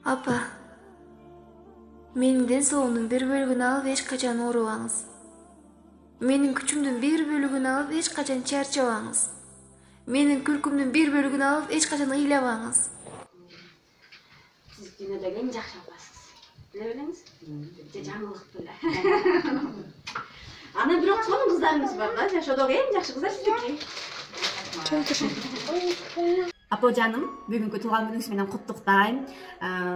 Apa, menin денсаулығымдын bir bölігін алып eç kaçan oorubаңыз. Menin küçümdün bir bölігін алып eç kaçan çarçabаңыз. Menin күлкүмдүн bir bölігін алып eç kaçan ыйлабаңыз. Siz dünyadagi eng yaxshi opasiz. Bile bilasiz? Жаңылык беле. Ana бирок сонун кыздарыңыз бар да, жашоодогу эң жакшы кыздар сиздики. Апа жаным, бүгүнкү туулган күнүңүз менен куттуктайм.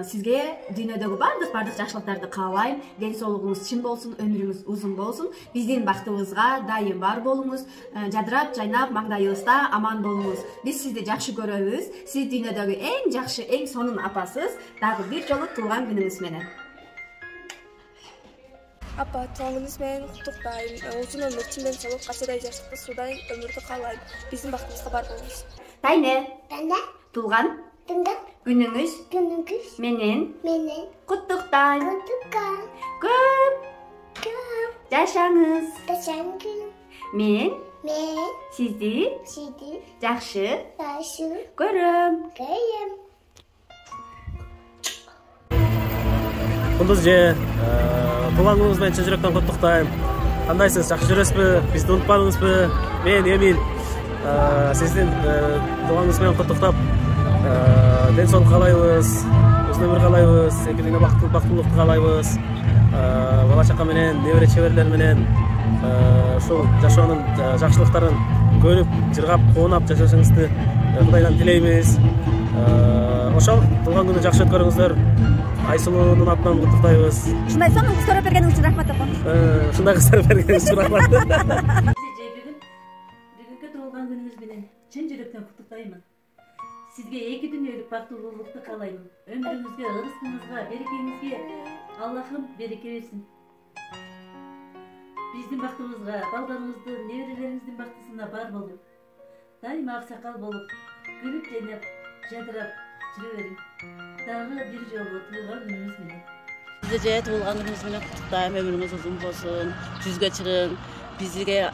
Сизге дүйнөдөгү бардык жакшылыктарды каалайм. Ден соолугуңуз чын болсун, өмүрүңүз узун болсун. Биздин бактыбызга дайым бар болуңуз, жадырап, жайнап, маңдайыбызда аман болуңуз. Биз сизди жакшы көрөбүз. Сиз дүйнөдөгү эң жакшы, эң сонун апасыз. Дагы бир жолу туулган күнүңүз менен. Апа, туулган күнүңүз менен куттуктайм. Узун өмүр, чын ден соолук, качадай жаштыкты суудай өмүрдү каалайм. Биздин бактыбызга бар болуңуз. Тайне. Туулган күнүңүз менен куттуктайм. Көп жашаңыз. Мен сизди жакшы көрөм. Кундуз же, туулган күнүңүз менен чын жүрөктөн куттуктайм. Кандайсыз, жакшы жүрөсүзбү? Бизди унутпадыңызбы? Мен Эмил. Сиздин туулганыңыз менен куттуктап, ден соолук каалайбыз, узун өмүр каалайбыз, экинчине бактылуулукту каалайбыз. Бала чака менен, небере чеберлер менен ушул жашоонун жакшылыктарын көрүп, жыргап, куунап жашашыңызды Кудайдан тилейбиз. Ошол туулган күнү жакшы өткөрүңүздөр. Айсулуунун атынан куттуктайбыз. Ушундай сонун кыз көрүп бергениңиз үчүн рахмат апа. Ушундай кыздар бергениңиз үчүн рахмат. Чын жүрөктөн куттуктаймын. Сизге эки дүйнөлүк бактылуулукту каалаймын. Өмүрүңүзгө, ырыскыңызга, берекеңизге Аллахым береке берсин. Биздин бактыбызга, балдарыңыздын, неберелериңиздин бактысына бар болуп, дайыма аксакал болуп, күлүп жайнап, жадырап жүрө бериң. Дагы бир жолу туулган күнүңүз менен. Сизди туулган күнүңүз менен куттуктайм. Өмүрүңүз узун болсун, жүзгө чыгың. Бизге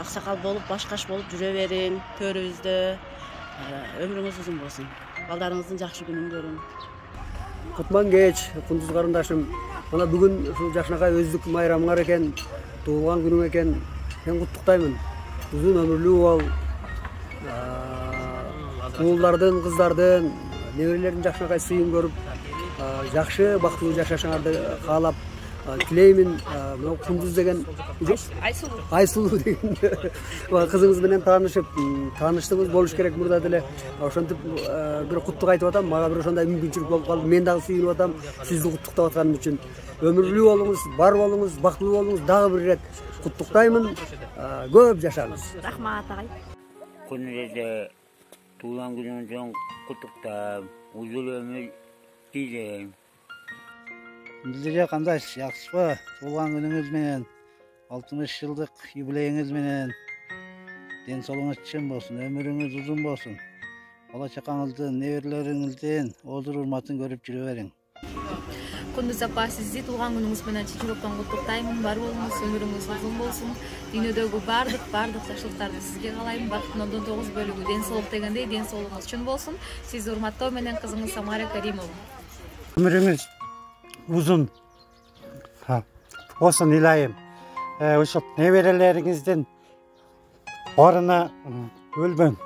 аксакал болуп, башкаш болуп жүрө бериң, төрүбүздө. Өмүрүңүз узун болсун. Балдарыңыздын жакшы күнүн көрүң. Кутман кеч, Кундуз карындашым. Мына бүгүн ушул жакшынакай өздүк майрамыңар экен, туулган күнүң экен. Мен куттуктаймын. Узун өмүрлүү бол. Уулдардын, кыздардын, неберелердин жакшынакай сыйын көрүп, жакшы, бактылуу жашашыңарды каалап тілеймін. Кундуз деген Айсулуу деген кызыңыз менен тааныштыгыбыз болуш керек мурда деле. Ошентип бир куттук айтып атам. Мага бир ошондой мүмкүнчүлүк болуп калды. Мен дагы сүйүнүп атам сизди куттуктап атканым үчүн. Өмүрлүү болуңуз, бар болуңуз, бактылуу болуңуз. Дагы бир ирет куттуктаймын. Көп жашаңыз. Рахмат агай. Күнүңүздө туулган күнүңүздөн куттуктап, узун өмүр тилейм. Сиздерге кандайсыз, жакшысызбы? Туулган күнүңүз менен, 60 жылдык юбилейиңиз менен ден соолугуңуз чын болсун, өмүрүңүз узун болсун. Бала чакаңыздын, неберелериңиздин озур урматын көрүп жүрө бериң. Кундуз апа, сизди туулган күнүңүз менен чын жүрөктөн куттуктаймын. Бар болуңуз, өмүрүңүз узун болсун. Дүйнөдөгү бардык жакшылыктарды сизге каалайм. Бактын 19 бөлүгү ден соолук дегендей, ден соолугуңуз чын болсун. Сизди урматтоо менен кызыңыз Самара Каримова. Өмүрүңүз узун болсун илайым. Ошо неберелериңиздин оруна өлбөң.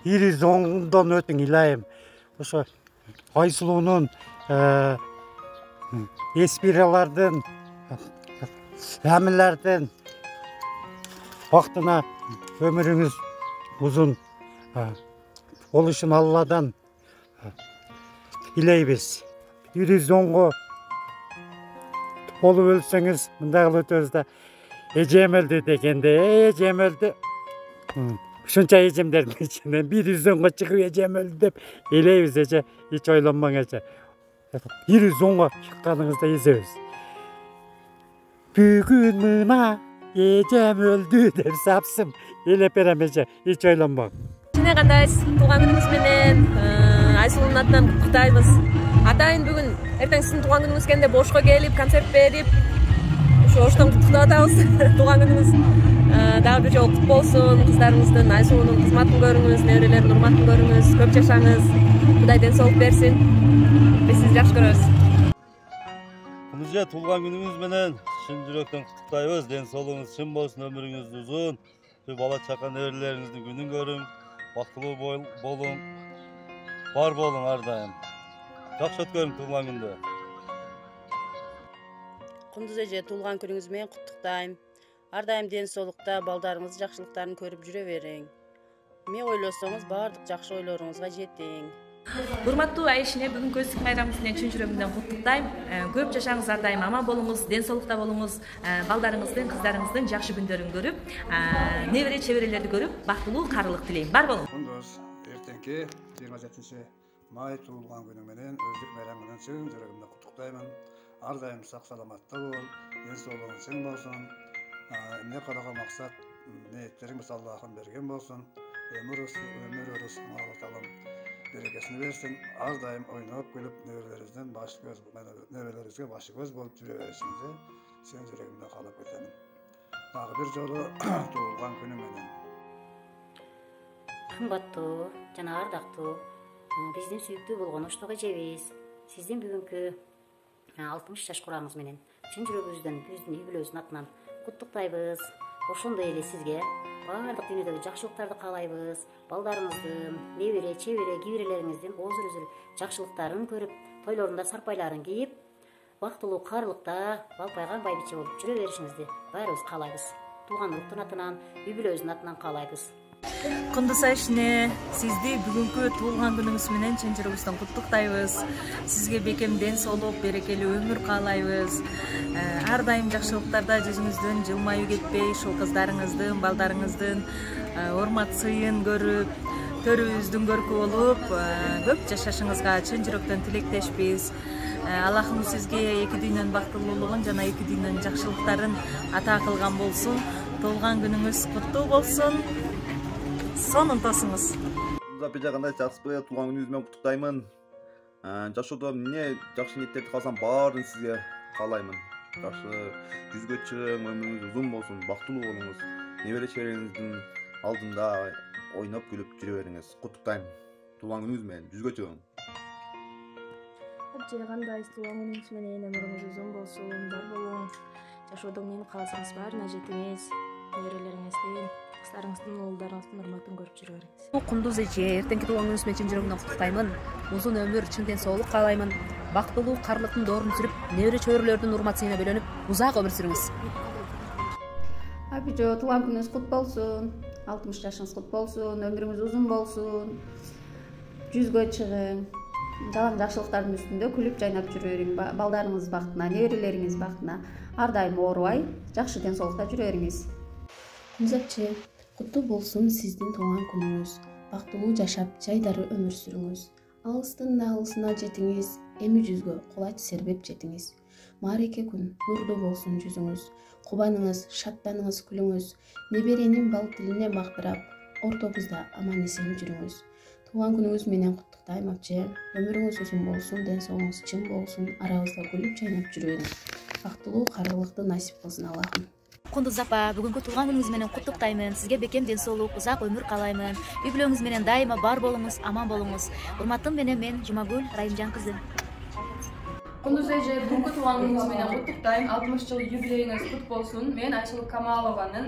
Ири зоңдон өтүң илайым. Ошо Айсулуунун, эспиралардын, амилардын бактына өмүрүңүз узун болушун Алладан илейбиз. Ири зоңго болуп өлсөңүз, мындай кылып өтөбүз да. Эжем өлдү дегенде, эжем өлдү. Ушунча эжемдердин ичинен бир зоңго чыгып эжем өлдү деп элейбиз эже. Эч ойлонбоң эже. Ири зоңго чыкканыңызда эзебиз. Бүгүн мына эжем өлдү деп сапсым элеп берем эже. Эч ойлонбоң. Сине кандайсыз? Туулган күнүңүз менен Айсулуунун атынан куттуктайбыз. Атайын бүгүн эртең сиздин туулган күнүңүз экен деп бошко келип, концерт берип, оштон куттуктап атабыз. Туулган күнүңүз дагы бир жолу кут болсун. Кыздарыңыздын, Айсулуунун кызматын көрүңүз, неберелердин урматын көрүңүз, көп жашаңыз. Кудай ден соолук берсин. Биз сизди жакшы көрөбүз. Кунузжа туулган күнүңүз менен чын жүрөктөн куттуктайбыз. Ден соолугуңуз чын болсун, өмүрүңүз узун. Бала чака неберелериңиздин күнүн көрүң, бактылуу болуң, бар болуң ар дайым. Жакшы өткөрүң туулган күндө. Кундуз эже туулган күнүңүз менен куттуктайм. Ар дайым ден соолукта балдарыңыздын жакшылыктарын көрүп жүрө бериң. Эмне ойлосоңуз баардык жакшы ойлоруңузга жетиң. Урматтуу Айшине бүгүнкү өстүк майрамыңыз менен чын жүрөгүмдөн куттуктайм. Көп жашаңыз, ар дайым аман болуңуз, ден соолукта болуңуз, балдарыңыздын, кыздарыңыздын жакшы күндөрүн көрүп, небере чеберелерди көрүп, бактылуу карылык тилейм. Бар болуң. Кундуз, эртеңки 27-май туулган күнүң менен өздүк майрамың менен чын жүрөгүмдөн куттуктаймын. Ар дайым сак саламатта бол, ден соолугуң чың болсун. Эмне калаган максат, ниеттериңиз Аллахым берген болсун. Өмүр өрүс Алла Таалам берекесин берсин. Ар дайым ойноп күлүп, неберелерибизден неберелерибизге башы көз болуп жүрө беришиңизди чын жүрөгүмдөн каалап кетемин. Дагы бир жолу туулган күнүң менен. Кымбаттуу жана ардактуу биздин сүйүктүү болгон ошток эжебиз, сиздин бүгүнкү 60 жаш курагыңыз менен чын жүрөгүбүздөн биздин үй бүлөбүздүн атынан куттуктайбыз. Ошондой эле сизге баардык дүйнөдөгү жакшылыктарды каалайбыз. Балдарыңыздын, небере, чебере, кибирелериңиздин озур жакшылыктарын көрүп, тойлорунда сарпайларын кийип, бактылуу карылыкта балпайган байбиче болуп жүрө беришиңизди баарыбыз каалайбыз. Туулган уруктун атынан, үй бүлөбүздүн атынан каалайбыз. Кундуз Айшине, сизди бүгүнкү туулган күнүңүз менен чын жүрөгүбүздөн куттуктайбыз. Сизге бекем ден соолук, берекелүү өмүр каалайбыз. Ар дайым жакшылыктарда жүзүңүздөн жылмаюу кетпей, ушул кыздарыңыздын, балдарыңыздын урмат сыйын көрүп, төрүбүздүн көркү болуп, көп жашашыңызга чын жүрөктөн тилектешпиз. Аллахым сизге эки дүйнөнүн бактылуулугун жана эки дүйнөнүн жакшылыктарын ата кылган болсун. Туулган күнүңүз куттуу болсун. Сонун тосуңуз. Запежа кандай жакшысызбы? Туулган күнүңүз менен куттуктаймын. Жашоодо эмне жакшы ниеттерди калсам баарын сизге каалаймын. Жакшы жүзгө чыгың, өмүрүңүз узун болсун, бактылуу болуңуз. Небере чеберериңиздин алдында ойноп күлүп жүрө бериңиз. Куттуктайм. Туулган күнүңүз менен жүзгө чыгың. Эже кандайсыз? Туулган күнүңүз менен өмүрүңүз узун болсун, бар болуң. Жашоодо эмнени кааласаңыз баарына жетиңиз. Неберелериңиздин, кыздарыңыздын, уулдарыңыздын урматын көрүп жүрө бериңиз. Кундуз эже, эртеңки туулган күнүңүз менен чын жүрөгүмдөн куттуктаймын. Узун өмүр, чын ден соолук каалаймын. Бактылуу карлыктын доорун сүрүп, небере чөбөрөлөрдүн урматына бөлөнүп, узак өмүр сүрүңүз. Абижо, туулган күнүңүз кут болсун. 60 жашыңыз кут болсун, өмүрүңүз узун болсун. Жүзгө чыгың. Жалаң жакшылыктардын үстүндө күлүп жайнап жүрө бериң. Балдарыңыз бактына, неберелериңиз бактына ар дайым оорубай, жакшы ден соолукта жүрө бериңиз. Кундуз апчы, куттуу болсун сиздин туулган күнүңүз. Бактылуу жашап, жайдары өмүр сүрүңүз. Алыстын да алысына жетиңиз, эми жүзгө кулач сербеп жетиңиз. Маареке күн нурдуу болсун жүзүңүз. Кубаныңыз, шаттаныңыз, күлүңүз. Неберенин бал тилине бактырап, ортобузда аман эсен жүрүңүз. Туулган күнүңүз менен куттуктайм апчы. Өмүрүңүз узун болсун, ден соолугуңуз чың болсун, арабызда күлүп жайнап жүрө бериңиз. Бактылуу карылыкты насип кылсын Аллахым. Кундуз апа, бүгүнкү туулган күнүңүз менен куттуктаймын. Сизге бекем ден соолук, узак өмүр каалаймын. Үй бүлөңүз менен дайыма бар болуңуз, аман болуңуз. Урматтым менен мен Жумагүл Райымжан кызы. Кундуз эже, бүгүнкү туулган күнүңүз менен куттуктайм. 60 жыл юбилейиңиз кут болсун. Мен Айшыл Камалованын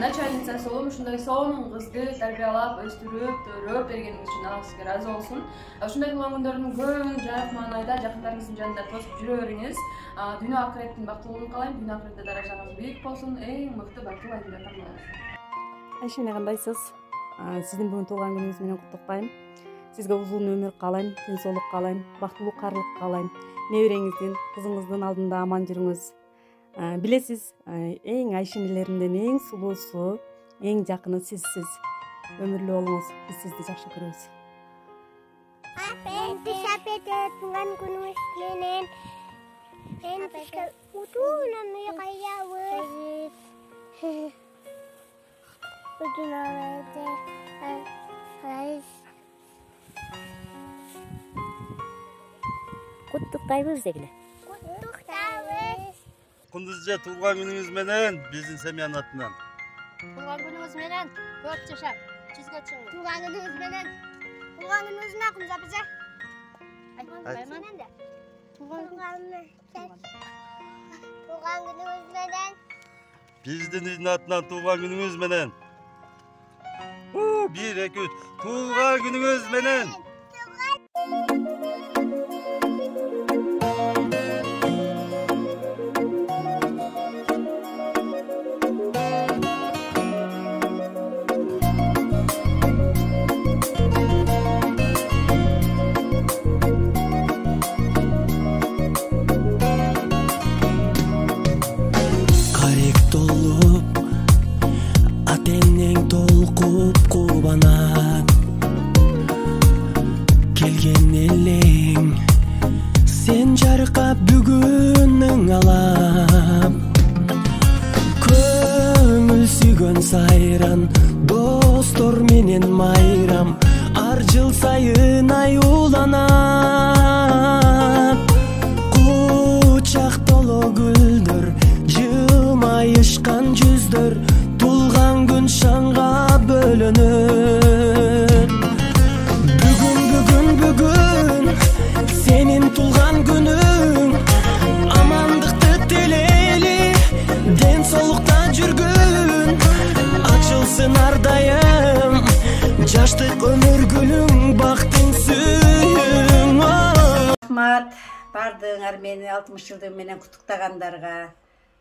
начальницасы болуп, ушундай сонун кызды тарбиялап, өстүрүп, төрөп бергениңиз үчүн Аллах сизге ыраазы болсун. Ушундай туулган күндөрдүн көбүн жайык маанайда жакындарыңыздын жанында тосуп жүрө бериңиз. Дүйнө акыреттин бактылуулугун каалайм. Дүйнө акыретте даражаңыз бийик болсун. Эң мыкты бактылуу айымдар болуңуз. Айшина, кандайсыз? Сиздин бүгүн туулган күнүңүз менен куттуктайм. Сизге узун өмүр каалайм, ден соолук каалайм, бактылуу карлык каалайм. Небереңиздин, кызыңыздын алдында аман жүрүңүз. Билесиз, эң Айшинелеримден эң сулуусу, эң жакыны сизсиз. Өмүрлүү болуңуз, биз сизди жакшы көрөбүз. Туулган күнүңүз менен сизге узун өмүр каалайбыз. Узун өмүр каалайбыз. Куттуктайбыз дегиле. Куттуктайбыз. Кундузжа туулган күнүңүз менен биздин семьянын атынан. Туулган күнүңүз менен көп жашап, жүзгө чыгың. Туулган күнүңүз менен Кундуз апа. Туған күніңіз менен. Биздин үйдүн атынан туған күнүңүз менен. 1, 2, 3. Туған күнүңүз менен. Келген элең сен жарқап бүгүнүң алам көңүл сүйгөн сайран достор менен майрам ар жыл сайын аюуланат кучак толо гүлдөр жылмайышкан жүздөр тулган күн шаңга бөлөнөт бүгүн сенин тулган күнүң амандыкты тилейли ден соолукта жүргүн ачылсын ар дайым жаштык өмүр гүлүң бактың сүйүң рахмат бардыгыңар мени 60 жылдыгым менен куттуктагандарга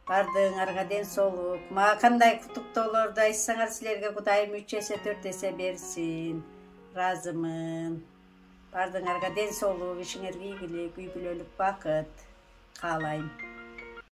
бардыгыңарга ден соолук мага кандай куттуктоолорду айтсаңар силерге Кудайым 3 эсе 4 эсе берсин ыраазымын бардыгыңарга ден соолук ишиңерге ийгилик үй бүлөлүк бакыт каалайм